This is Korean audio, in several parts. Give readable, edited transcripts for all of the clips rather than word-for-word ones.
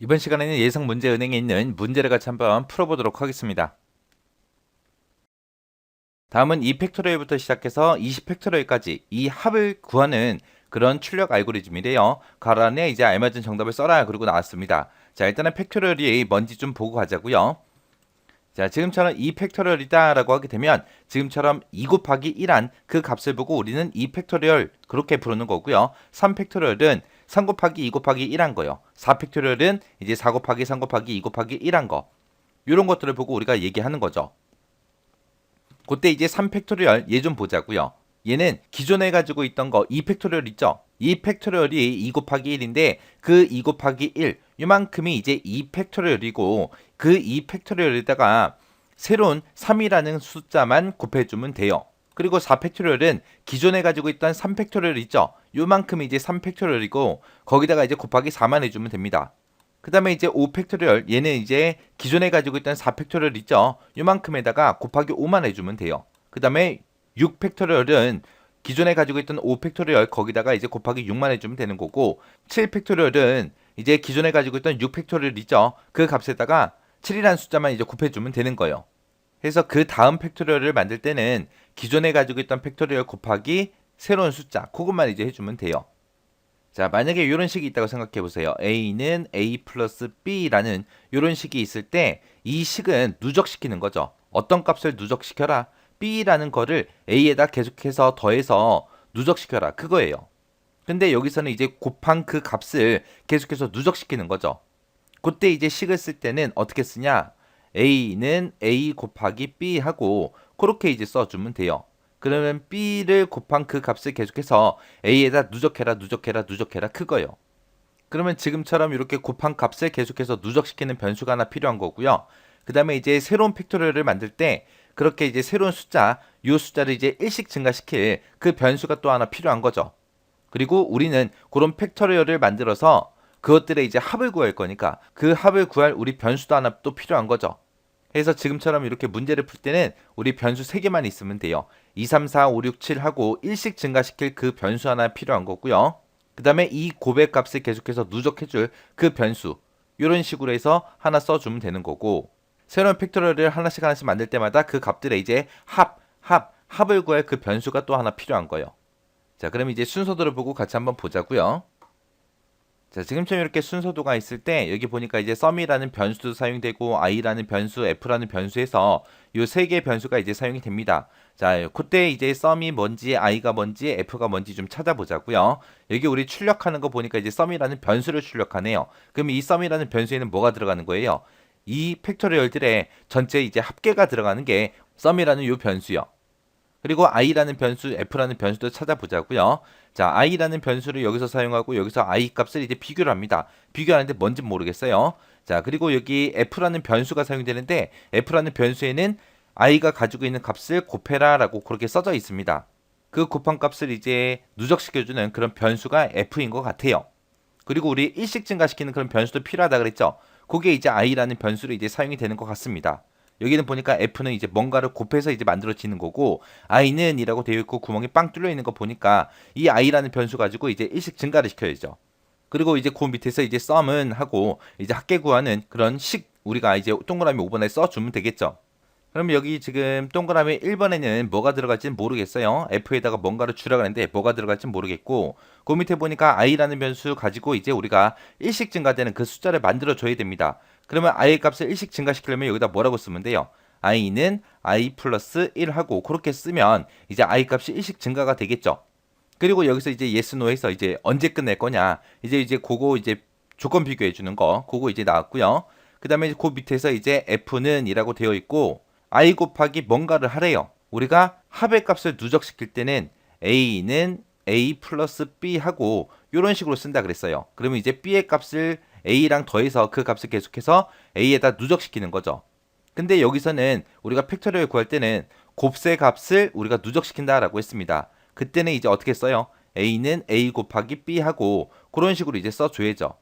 이번 시간에는 예상 문제 은행에 있는 문제를 같이 한번 풀어보도록 하겠습니다. 다음은 2팩토리얼부터 시작해서 20팩토리얼까지 이 합을 구하는 그런 출력 알고리즘이래요. 가로 안에 이제 알맞은 정답을 써라 그러고 나왔습니다. 자, 일단은 팩토리얼이 뭔지 좀 보고 가자고요. 자, 지금처럼 2팩토리얼이다 라고 하게 되면 지금처럼 2 곱하기 1한 그 값을 보고 우리는 2팩토리얼 그렇게 부르는 거고요. 3팩토리얼은 3 곱하기 2 곱하기 1한 거요. 4팩토리얼은 이제 4 곱하기 3 곱하기 2 곱하기 1한 거. 이런 것들을 보고 우리가 얘기하는 거죠. 그때 이제 3팩토리얼 얘 좀 보자고요. 얘는 기존에 가지고 있던 거 2팩토리얼 있죠? 2팩토리얼이 2 곱하기 1인데 그 2 곱하기 1 이만큼이 이제 2팩토리얼이고 그 2팩토리얼에다가 새로운 3이라는 숫자만 곱해주면 돼요. 그리고 4팩토리얼은 기존에 가지고 있던 3팩토리얼 있죠? 요만큼이 이제 3팩토리얼이고 거기다가 이제 곱하기 4만 해주면 됩니다. 그 다음에 이제 5팩토리얼 얘는 이제 기존에 가지고 있던 4팩토리얼 있죠. 요만큼에다가 곱하기 5만 해주면 돼요. 그 다음에 6팩토리얼은 기존에 가지고 있던 5팩토리얼 거기다가 이제 곱하기 6만 해주면 되는 거고 7팩토리얼은 이제 기존에 가지고 있던 6팩토리얼 있죠. 그 값에다가 7이라는 숫자만 이제 곱해주면 되는 거예요. 그래서 그 다음 팩토리얼을 만들 때는 기존에 가지고 있던 팩토리얼 곱하기 새로운 숫자 그것만 이제 해주면 돼요. 자, 만약에 이런 식이 있다고 생각해 보세요. a는 a 플러스 b라는 이런 식이 있을 때 이 식은 누적시키는 거죠. 어떤 값을 누적시켜라? b라는 거를 a에다 계속해서 더해서 누적시켜라. 그거예요. 근데 여기서는 이제 곱한 그 값을 계속해서 누적시키는 거죠. 그때 이제 식을 쓸 때는 어떻게 쓰냐? a는 a 곱하기 b 하고 그렇게 이제 써주면 돼요. 그러면 b를 곱한 그 값을 계속해서 a에다 누적해라 그거요. 그러면 지금처럼 이렇게 곱한 값을 계속해서 누적시키는 변수가 하나 필요한 거고요. 그 다음에 이제 새로운 팩토리얼을 만들 때 그렇게 이제 새로운 숫자, 이 숫자를 이제 1씩 증가시킬 그 변수가 또 하나 필요한 거죠. 그리고 우리는 그런 팩토리얼을 만들어서 그것들의 이제 합을 구할 거니까 그 합을 구할 우리 변수도 하나 또 필요한 거죠. 그래서 지금처럼 이렇게 문제를 풀 때는 우리 변수 3개만 있으면 돼요. 2, 3, 4, 5, 6, 7 하고 1씩 증가시킬 그 변수 하나 필요한 거고요. 그 다음에 이 고백 값을 계속해서 누적해줄 그 변수 이런 식으로 해서 하나 써주면 되는 거고 새로운 팩토리얼을 하나씩 만들 때마다 그 값들의 이제 합을 구할 그 변수가 또 하나 필요한 거예요. 자, 그럼 이제 순서도를 보고 같이 한번 보자고요. 자, 지금처럼 이렇게 순서도가 있을 때 여기 보니까 이제 sum이라는 변수도 사용되고 i라는 변수, f라는 변수에서 이 세 개의 변수가 이제 사용이 됩니다. 자, 그때 이제 sum이 뭔지, i가 뭔지, f가 뭔지 좀 찾아보자고요. 여기 우리 출력하는 거 보니까 이제 sum이라는 변수를 출력하네요. 그럼 이 sum이라는 변수에는 뭐가 들어가는 거예요? 이 팩토리얼들의 전체 이제 합계가 들어가는 게 sum이라는 이 변수요. 그리고 i라는 변수, f라는 변수도 찾아보자고요. 자, i라는 변수를 여기서 사용하고 여기서 i 값을 이제 비교를 합니다. 비교하는데 뭔지 모르겠어요. 자, 그리고 여기 f라는 변수가 사용되는데 f라는 변수에는 i가 가지고 있는 값을 곱해라라고 그렇게 써져 있습니다. 그 곱한 값을 이제 누적시켜주는 그런 변수가 f인 것 같아요. 그리고 우리 일식 증가시키는 그런 변수도 필요하다 그랬죠. 그게 이제 i라는 변수로 이제 사용이 되는 것 같습니다. 여기는 보니까 f는 이제 뭔가를 곱해서 이제 만들어지는 거고 i는 이라고 되어 있고 구멍이 빵 뚫려 있는 거 보니까 이 i라는 변수 가지고 이제 일식 증가를 시켜야죠. 그리고 이제 그 밑에서 이제 sum은 하고 이제 합계 구하는 그런 식 우리가 이제 동그라미 5번에 써주면 되겠죠. 그럼 여기 지금 동그라미 1번에는 뭐가 들어갈지는 모르겠어요. f에다가 뭔가를 주라고 하는데 뭐가 들어갈지는 모르겠고 그 밑에 보니까 i라는 변수 가지고 이제 우리가 일식 증가되는 그 숫자를 만들어 줘야 됩니다. 그러면 i의 값을 일식 증가시키려면 여기다 뭐라고 쓰면 돼요? i는 i 플러스 1 하고 그렇게 쓰면 이제 i 값이 일식 증가가 되겠죠. 그리고 여기서 이제 yes, no에서 이제 언제 끝낼 거냐 이제 그거 이제 조건 비교해 주는 거 그거 이제 나왔고요. 그 다음에 그 밑에서 이제 f는 이라고 되어 있고 i 곱하기 뭔가를 하래요. 우리가 합의 값을 누적시킬 때는 a는 a 플러스 b 하고 이런 식으로 쓴다 그랬어요. 그러면 이제 b의 값을 a랑 더해서 그 값을 계속해서 a에다 누적시키는 거죠. 근데 여기서는 우리가 팩토리얼 구할 때는 곱셈 값을 우리가 누적시킨다라고 했습니다. 그때는 이제 어떻게 써요? a는 a 곱하기 b 하고 그런 식으로 이제 써줘야죠.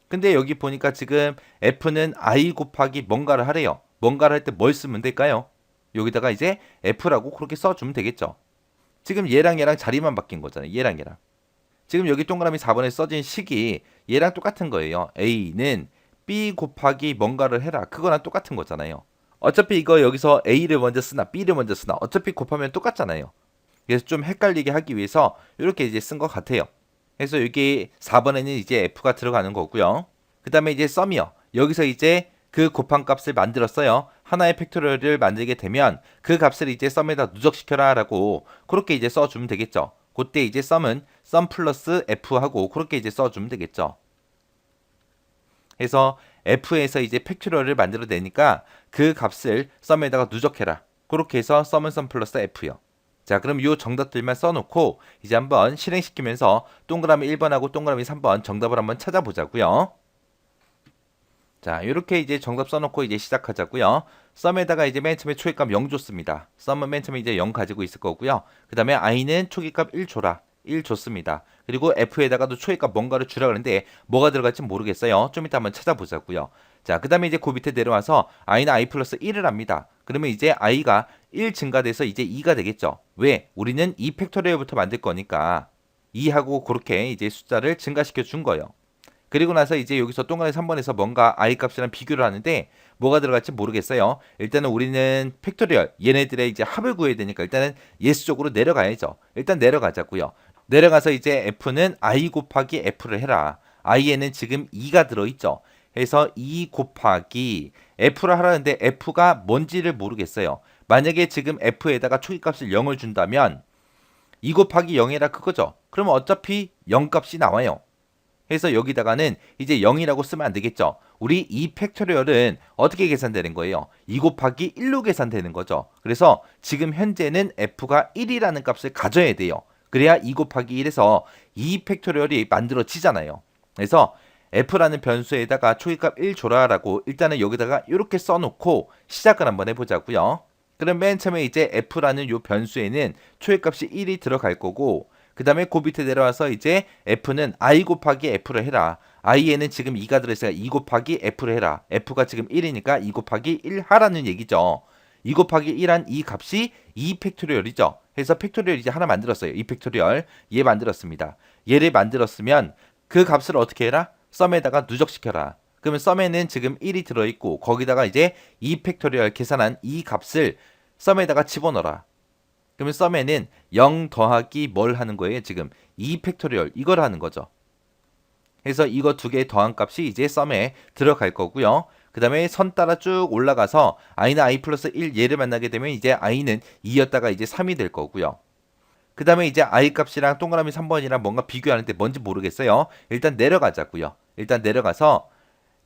근데 여기 보니까 지금 f는 i 곱하기 뭔가를 하래요. 뭔가를 할 때 뭘 쓰면 될까요? 여기다가 이제 f라고 그렇게 써주면 되겠죠. 지금 얘랑 자리만 바뀐 거잖아요. 얘랑. 지금 여기 동그라미 4번에 써진 식이 얘랑 똑같은 거예요. A는 B 곱하기 뭔가를 해라. 그거랑 똑같은 거잖아요. 어차피 이거 여기서 A를 먼저 쓰나 B를 먼저 쓰나 어차피 곱하면 똑같잖아요. 그래서 좀 헷갈리게 하기 위해서 이렇게 이제 쓴 것 같아요. 그래서 여기 4번에는 이제 F가 들어가는 거고요. 그 다음에 이제 썸이요. 여기서 이제 그 곱한 값을 만들었어요. 하나의 팩토리얼을 만들게 되면 그 값을 이제 썸에다 누적시켜라 라고 그렇게 이제 써주면 되겠죠. 그때 이제 썸은 썸 플러스 F 하고 그렇게 이제 써주면 되겠죠. 그래서 F에서 이제 팩토리얼을 만들어내니까 그 값을 썸에다가 누적해라. 그렇게 해서 썸은 썸 플러스 F요. 자, 그럼 이 정답들만 써놓고 이제 한번 실행시키면서 동그라미 1번하고 동그라미 3번 정답을 한번 찾아보자고요. 자, 이렇게 이제 정답 써놓고 이제 시작하자고요. 썸에다가 이제 맨 처음에 초기값 0 줬습니다. 썸은 맨 처음에 이제 0 가지고 있을 거고요. 그 다음에 i는 초기값 1 줘라. 1 줬습니다. 그리고 f에다가도 초기값 뭔가를 주라 그러는데 뭐가 들어갈지 모르겠어요. 좀 이따 한번 찾아보자고요. 자, 그 다음에 이제 그 밑에 내려와서 i는 i 플러스 1을 합니다. 그러면 이제 i가 1 증가돼서 이제 2가 되겠죠. 왜? 우리는 2 팩토리얼부터 만들 거니까 2하고 그렇게 이제 숫자를 증가시켜 준 거예요. 그리고 나서 이제 여기서 동그라미 3번에서 뭔가 i 값이랑 비교를 하는데 뭐가 들어갈지 모르겠어요. 일단은 우리는 팩토리얼 얘네들의 이제 합을 구해야 되니까 일단은 예수적으로 내려가야죠. 일단 내려가자고요. 내려가서 이제 f는 i 곱하기 f를 해라. i에는 지금 2가 들어있죠. 그래서 2 곱하기 f를 하라는데 f가 뭔지를 모르겠어요. 만약에 지금 f에다가 초기값을 0을 준다면 2 곱하기 0이라 그거죠. 그러면 어차피 0값이 나와요. 그래서 여기다가는 이제 0이라고 쓰면 안 되겠죠. 우리 이 팩토리얼은 어떻게 계산되는 거예요? 2 곱하기 1로 계산되는 거죠. 그래서 지금 현재는 f가 1이라는 값을 가져야 돼요. 그래야 2 곱하기 1에서 2 팩토리얼이 만들어지잖아요. 그래서 f라는 변수에다가 초기값 1 줘라라고 일단은 여기다가 이렇게 써놓고 시작을 한번 해보자고요. 그럼 맨 처음에 이제 f라는 요 변수에는 초기값이 1이 들어갈 거고 그 다음에 그 밑에 내려와서 이제 f는 i 곱하기 f를 해라. i에는 지금 2가 들어있으니까 2 곱하기 f를 해라. f가 지금 1이니까 2 곱하기 1 하라는 얘기죠. 2 곱하기 1한 이 값이 2 팩토리얼이죠. 그래서 팩토리얼 이제 하나 만들었어요. 2 팩토리얼 얘 만들었습니다. 얘를 만들었으면 그 값을 어떻게 해라? 썸에다가 누적시켜라. 그러면 썸에는 지금 1이 들어있고 거기다가 이제 2 팩토리얼 계산한 이 값을 썸에다가 집어넣어라. 그러면 썸에는 0 더하기 뭘 하는 거예요? 지금 2 팩토리얼 이걸 하는 거죠. 그래서 이거 두 개 더한 값이 이제 썸에 들어갈 거고요. 그 다음에 선 따라 쭉 올라가서 i는 i 플러스 1 얘를 만나게 되면 이제 i는 2였다가 이제 3이 될 거고요. 그 다음에 이제 i 값이랑 동그라미 3번이랑 뭔가 비교하는데 뭔지 모르겠어요. 일단 내려가자고요. 일단 내려가서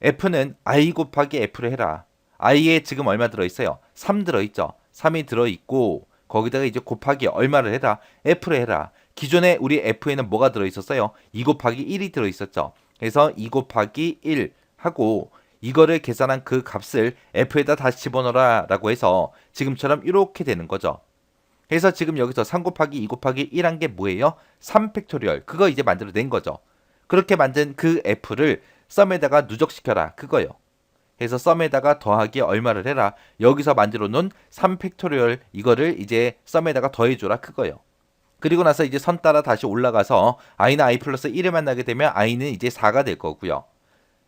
f는 i 곱하기 f를 해라. i에 지금 얼마 들어있어요? 3 들어있죠. 3이 들어있고 거기다가 이제 곱하기 얼마를 해라? f를 해라. 기존에 우리 f에는 뭐가 들어있었어요? 2 곱하기 1이 들어있었죠. 그래서 2 곱하기 1 하고 이거를 계산한 그 값을 f에다 다시 집어넣어라 라고 해서 지금처럼 이렇게 되는 거죠. 그래서 지금 여기서 3 곱하기 2 곱하기 1 한 게 뭐예요? 3 팩토리얼. 그거 이제 만들어낸 거죠. 그렇게 만든 그 f를 썸에다가 누적시켜라. 그거요. 그래서 썸에다가 더하기 얼마를 해라. 여기서 만들어 놓은 3 팩토리얼 이거를 이제 썸에다가 더해줘라. 그거요. 그리고 나서 이제 선 따라 다시 올라가서 i는 i 플러스 1을 만나게 되면 i는 이제 4가 될 거고요.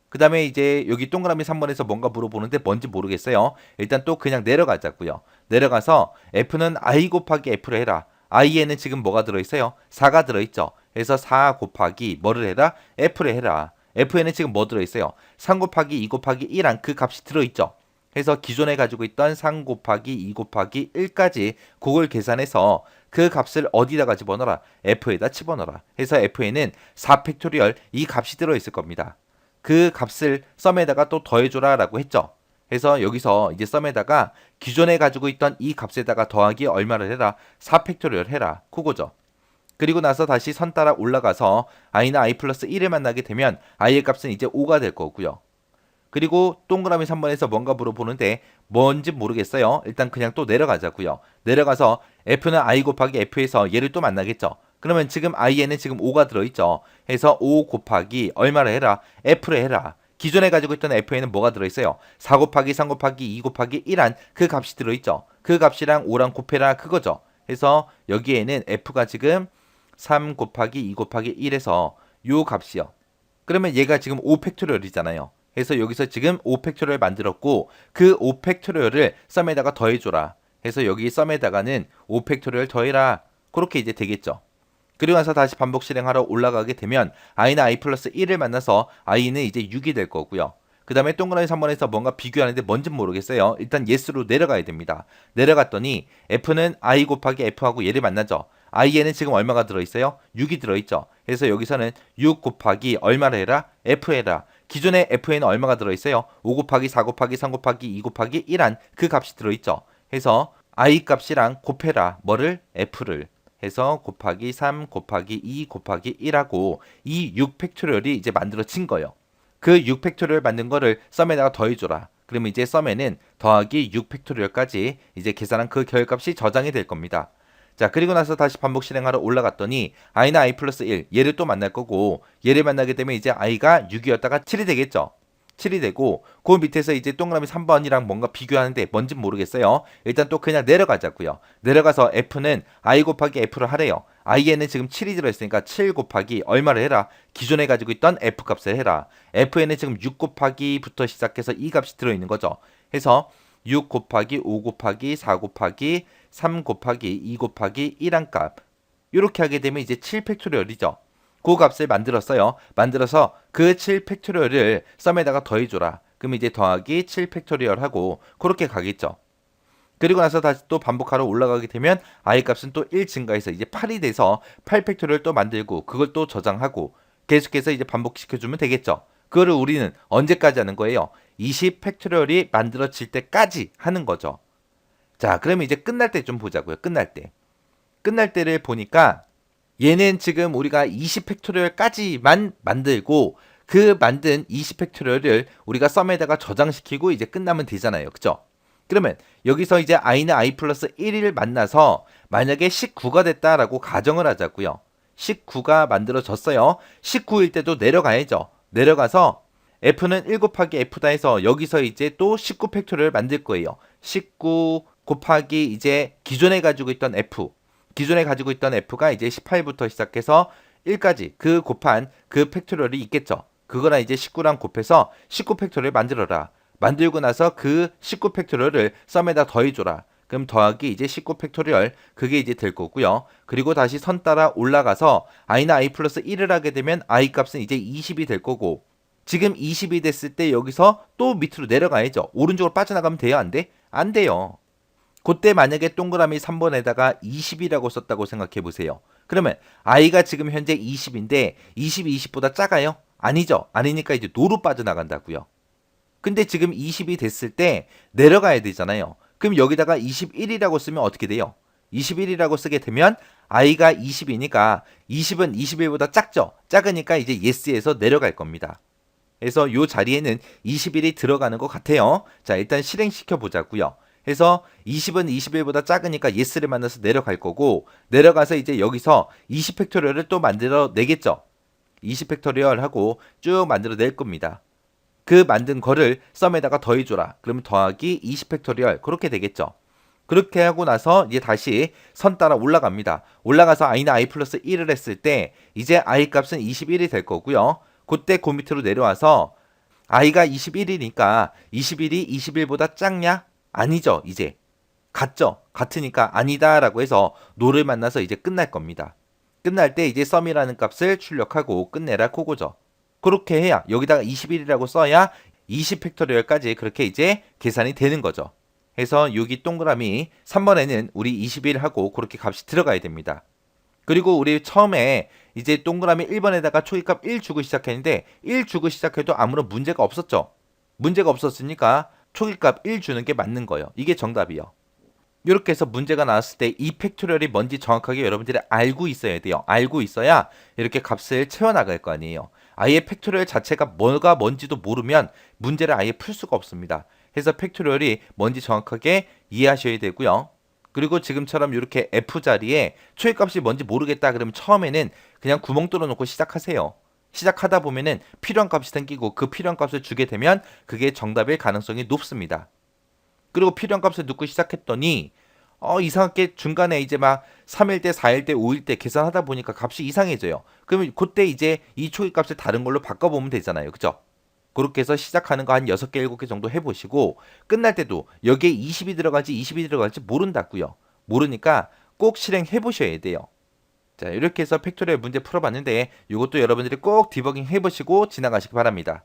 그 다음에 이제 여기 동그라미 3번에서 뭔가 물어보는데 뭔지 모르겠어요. 일단 또 그냥 내려가자고요. 내려가서 f는 i 곱하기 f를 해라. i에는 지금 뭐가 들어있어요? 4가 들어있죠. 그래서 4 곱하기 뭐를 해라? f를 해라. f에는 지금 뭐 들어있어요? 3 곱하기 2 곱하기 1한 그 값이 들어있죠. 그래서 기존에 가지고 있던 3 곱하기 2 곱하기 1까지 그걸 계산해서 그 값을 어디다가 집어넣어라? f에다 집어넣어라. 해서 f에는 4 팩토리얼 이 값이 들어있을 겁니다. 그 값을 썸에다가 또 더해줘라 라고 했죠. 그래서 여기서 이제 썸에다가 기존에 가지고 있던 이 값에다가 더하기 얼마를 해라? 4 팩토리얼 해라. 그거죠. 그리고 나서 다시 선 따라 올라가서 i는 i 플러스 1을 만나게 되면 i의 값은 이제 5가 될 거고요. 그리고 동그라미 3번에서 뭔가 물어보는데 뭔지 모르겠어요. 일단 그냥 또 내려가자고요. 내려가서 f는 i 곱하기 f에서 얘를 또 만나겠죠. 그러면 지금 i에는 지금 5가 들어있죠. 해서 5 곱하기 얼마를 해라? f를 해라. 기존에 가지고 있던 f에는 뭐가 들어있어요? 4 곱하기 3 곱하기 2 곱하기 1한 그 값이 들어있죠. 그 값이랑 5랑 곱해라 그거죠. 그래서 여기에는 f가 지금 3 곱하기 2 곱하기 1에서 요 값이요. 그러면 얘가 지금 5팩토리얼이잖아요. 그래서 여기서 지금 5팩토리얼 만들었고 그 5팩토리얼을 썸에다가 더해줘라. 해서 여기 썸에다가는 5팩토리얼 더해라. 그렇게 이제 되겠죠. 그리고 나서 다시 반복 실행하러 올라가게 되면 i는 i 플러스 1을 만나서 i는 이제 6이 될 거고요. 그 다음에 동그라미 3번에서 뭔가 비교하는데 뭔진 모르겠어요. 일단 yes로 내려가야 됩니다. 내려갔더니 f는 i 곱하기 f하고 얘를 만나죠. i에는 지금 얼마가 들어있어요? 6이 들어있죠. 그래서 여기서는 6 곱하기 얼마를 해라? f 해라. 기존의 f에는 얼마가 들어있어요? 5 곱하기 4 곱하기 3 곱하기 2 곱하기 1한 그 값이 들어있죠. 해서 i 값이랑 곱해라. 뭐를? f를. 해서 곱하기 3 곱하기 2 곱하기 1하고 이 6팩토리얼이 이제 만들어진 거예요. 그 6팩토리얼 만든 거를 썸에다가 더해줘라. 그러면 이제 썸에는 더하기 6팩토리얼까지 이제 계산한 그 결값이 저장이 될 겁니다. 자, 그리고 나서 다시 반복 실행하러 올라갔더니 i는 i 플러스 1 얘를 또 만날 거고 얘를 만나게 되면 이제 i가 6이었다가 7이 되겠죠. 7이 되고 그 밑에서 이제 동그라미 3번이랑 뭔가 비교하는데 뭔진 모르겠어요. 일단 또 그냥 내려가자고요. 내려가서 f는 i 곱하기 f를 하래요. i에는 지금 7이 들어있으니까 7 곱하기 얼마를 해라. 기존에 가지고 있던 f 값을 해라. f에는 지금 6 곱하기부터 시작해서 이 값이 들어있는 거죠. 해서 6 곱하기 5 곱하기 4 곱하기 3 곱하기 2 곱하기 1한 값 이렇게 하게 되면 이제 7팩토리얼이죠. 그 값을 만들었어요. 만들어서 그 7팩토리얼을 썸에다가 더해줘라. 그럼 이제 더하기 7팩토리얼 하고 그렇게 가겠죠. 그리고 나서 다시 또 반복하러 올라가게 되면 i 값은 또 1 증가해서 이제 8이 돼서 8팩토리얼 또 만들고 그걸 또 저장하고 계속해서 이제 반복시켜주면 되겠죠. 그거를 우리는 언제까지 하는 거예요? 20팩토리얼이 만들어질 때까지 하는 거죠. 자, 그러면 이제 끝날 때 좀 보자고요. 끝날 때. 끝날 때를 보니까 얘는 지금 우리가 20팩토리얼까지만 만들고 그 만든 20팩토리얼을 우리가 썸에다가 저장시키고 이제 끝나면 되잖아요. 그죠? 그러면 여기서 이제 i는 i 플러스 1을 만나서 만약에 19가 됐다라고 가정을 하자고요. 19가 만들어졌어요. 19일 때도 내려가야죠. 내려가서 f는 1 곱하기 f다 해서 여기서 이제 또 19팩토리얼을 만들 거예요. 19 곱하기 이제 기존에 가지고 있던 f 기존에 가지고 있던 f가 이제 18부터 시작해서 1까지 그 곱한 그 팩토리얼이 있겠죠. 그거랑 이제 19랑 곱해서 19팩토리얼 만들어라. 만들고 나서 그 19팩토리얼을 썸에다 더해줘라. 그럼 더하기 이제 19팩토리얼 그게 이제 될 거고요. 그리고 다시 선 따라 올라가서 i는 i 플러스 1을 하게 되면 i 값은 이제 20이 될 거고 지금 20이 됐을 때 여기서 또 밑으로 내려가야죠. 오른쪽으로 빠져나가면 돼요? 안 돼? 안 돼요. 그때 만약에 동그라미 3번에다가 20이라고 썼다고 생각해 보세요. 그러면 i가 지금 현재 20인데 20이 20보다 작아요? 아니죠. 아니니까 이제 노로 빠져나간다고요. 근데 지금 20이 됐을 때 내려가야 되잖아요. 그럼 여기다가 21이라고 쓰면 어떻게 돼요? 21이라고 쓰게 되면 i가 20이니까 20은 21보다 작죠. 작으니까 이제 yes에서 내려갈 겁니다. 그래서 이 자리에는 21이 들어가는 것 같아요. 자, 일단 실행시켜 보자고요. 해서 20은 21보다 작으니까 yes를 만나서 내려갈 거고 내려가서 이제 여기서 20팩토리얼을 또 만들어 내겠죠. 20팩토리얼 하고 쭉 만들어 낼 겁니다. 그 만든 거를 썸에다가 더해줘라. 그러면 더하기 20팩토리얼 그렇게 되겠죠. 그렇게 하고 나서 이제 다시 선 따라 올라갑니다. 올라가서 i는 i 플러스 1을 했을 때 이제 i 값은 21이 될 거고요. 그때 그 밑으로 내려와서 i가 21이니까 21이 21보다 작냐? 아니죠. 이제 같죠. 같으니까 아니다라고 해서 no를 만나서 이제 끝날 겁니다. 끝날 때 이제 sum이라는 값을 출력하고 끝내라 그거죠. 그렇게 해야 여기다가 21이라고 써야 20팩토리얼까지 그렇게 이제 계산이 되는 거죠. 해서 여기 동그라미 3번에는 우리 21하고 그렇게 값이 들어가야 됩니다. 그리고 우리 처음에 이제 동그라미 1번에다가 초기값 1 주고 시작했는데 1 주고 시작해도 아무런 문제가 없었죠. 문제가 없었으니까 초기값 1 주는 게 맞는 거예요. 이게 정답이요. 이렇게 해서 문제가 나왔을 때 이 팩토리얼이 뭔지 정확하게 여러분들이 알고 있어야 돼요. 알고 있어야 이렇게 값을 채워나갈 거 아니에요. 아예 팩토리얼 자체가 뭐가 뭔지도 모르면 문제를 아예 풀 수가 없습니다. 해서 팩토리얼이 뭔지 정확하게 이해하셔야 되고요. 그리고 지금처럼 이렇게 F 자리에 초기값이 뭔지 모르겠다 그러면 처음에는 그냥 구멍 뚫어 놓고 시작하세요. 시작하다 보면은 필요한 값이 생기고 그 필요한 값을 주게 되면 그게 정답일 가능성이 높습니다. 그리고 필요한 값을 넣고 시작했더니 이상하게 중간에 이제 막 3일 때, 4일 때, 5일 때 계산하다 보니까 값이 이상해져요. 그러면 그때 이제 이 초기 값을 다른 걸로 바꿔보면 되잖아요. 그죠? 그렇게 해서 시작하는 거 한 6개, 7개 정도 해보시고 끝날 때도 여기에 20이 들어갈지 20이 들어갈지 모른다고요. 모르니까 꼭 실행해 보셔야 돼요. 자, 이렇게 해서 팩토리얼 문제 풀어봤는데 이것도 여러분들이 꼭 디버깅 해보시고 지나가시기 바랍니다.